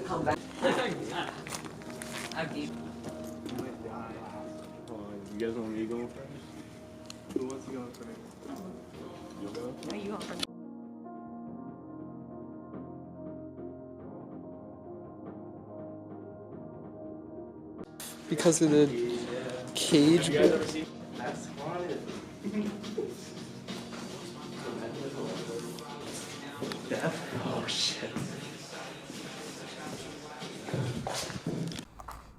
come back. How deep? You guys want me going first? Who wants to go first? You'll go? No, you go first. Because of the cage. Have you guys ever seen That's Wanted? Death? Oh shit.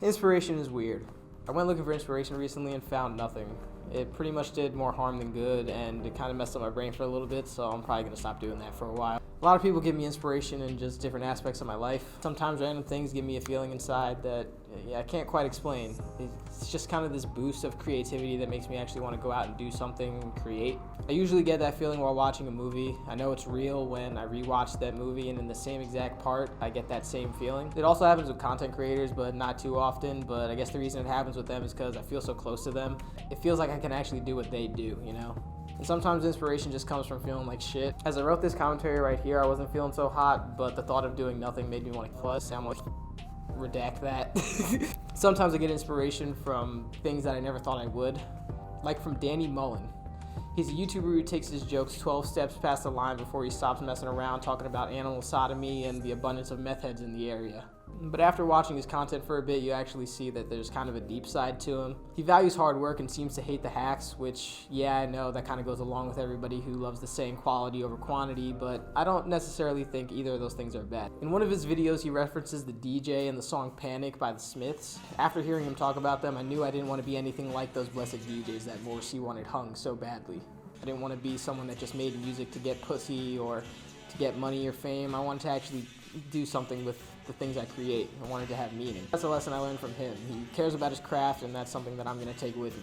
Inspiration is weird. I went looking for inspiration recently and found nothing. It pretty much did more harm than good, and it kind of messed up my brain for a little bit, so I'm probably going to stop doing that for a while. A lot of people give me inspiration in just different aspects of my life. Sometimes random things give me a feeling inside that I can't quite explain. It's just kind of this boost of creativity that makes me actually want to go out and do something and create. I usually get that feeling while watching a movie. I know it's real when I rewatch that movie, and in the same exact part, I get that same feeling. It also happens with content creators, but not too often. But I guess the reason it happens with them is because I feel so close to them. It feels like I can actually do what they do, you know? And sometimes inspiration just comes from feeling like shit. As I wrote this commentary right here, I wasn't feeling so hot, but the thought of doing nothing made me want to fuss. I'm like, redact that. Sometimes I get inspiration from things that I never thought I would, like from Danny Mullen. He's a YouTuber who takes his jokes 12 steps past the line before he stops messing around talking about animal sodomy and the abundance of meth heads in the area. But after watching his content for a bit, you actually see that there's kind of a deep side to him. He values hard work and seems to hate the hacks, which, yeah, I know that kind of goes along with everybody who loves the same quality over quantity, but I don't necessarily think either of those things are bad. In one of his videos, he references the DJ and the song Panic by the Smiths. After hearing him talk about them, I knew I didn't want to be anything like those blessed DJs that Morrissey wanted hung so badly. I didn't want to be someone that just made music to get pussy or to get money or fame. I wanted to actually do something with the things I create. I wanted to have meaning. That's a lesson I learned from him. He cares about his craft, and that's something that I'm going to take with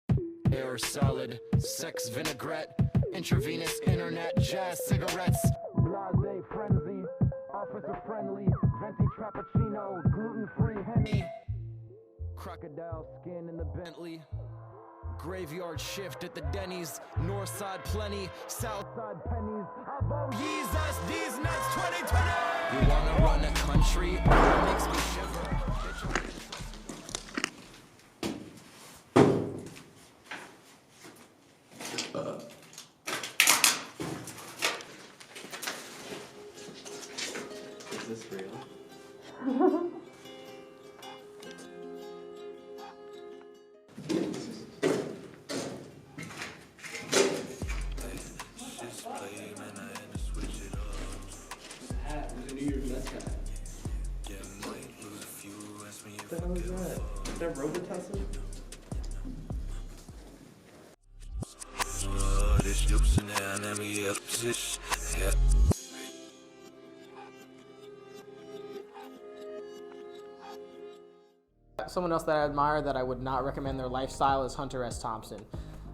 me. Air solid, sex vinaigrette, intravenous internet, jazz cigarettes. Blase frenzy, officer friendly, venti frappuccino, gluten-free Henny. Crocodile skin in the Bentley. Graveyard shift at the Denny's, north side plenty, south side pennies. I vote Jesus, these nuts 2020. You wanna run a country? It makes me shiver. Is this real? What the hell is that? Is that Robitussin? Someone else that I admire that I would not recommend their lifestyle is Hunter S. Thompson.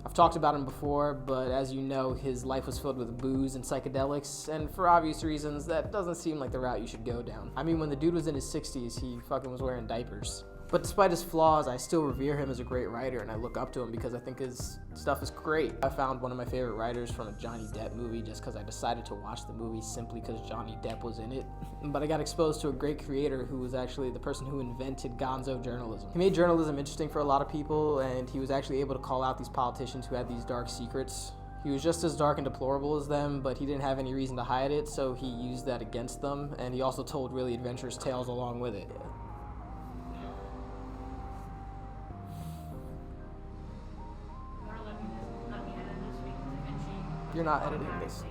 I've talked about him before, but as you know, his life was filled with booze and psychedelics, and for obvious reasons, that doesn't seem like the route you should go down. I mean, when the dude was in his 60s, he fucking was wearing diapers. But despite his flaws, I still revere him as a great writer, and I look up to him because I think his stuff is great. I found one of my favorite writers from a Johnny Depp movie just because I decided to watch the movie simply because Johnny Depp was in it. But I got exposed to a great creator who was actually the person who invented gonzo journalism. He made journalism interesting for a lot of people, and he was actually able to call out these politicians who had these dark secrets. He was just as dark and deplorable as them, but he didn't have any reason to hide it, so he used that against them, and he also told really adventurous tales along with it. You're not editing this.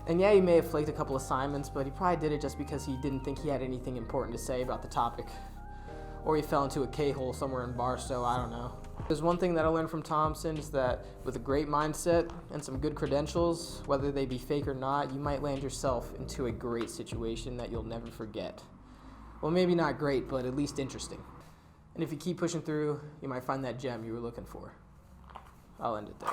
And yeah, he may have flaked a couple assignments, but he probably did it just because he didn't think he had anything important to say about the topic. Or he fell into a K-hole somewhere in Barstow, I don't know. There's one thing that I learned from Thompson is that with a great mindset and some good credentials, whether they be fake or not, you might land yourself into a great situation that you'll never forget. Well, maybe not great, but at least interesting. And if you keep pushing through, you might find that gem you were looking for. I'll end it there.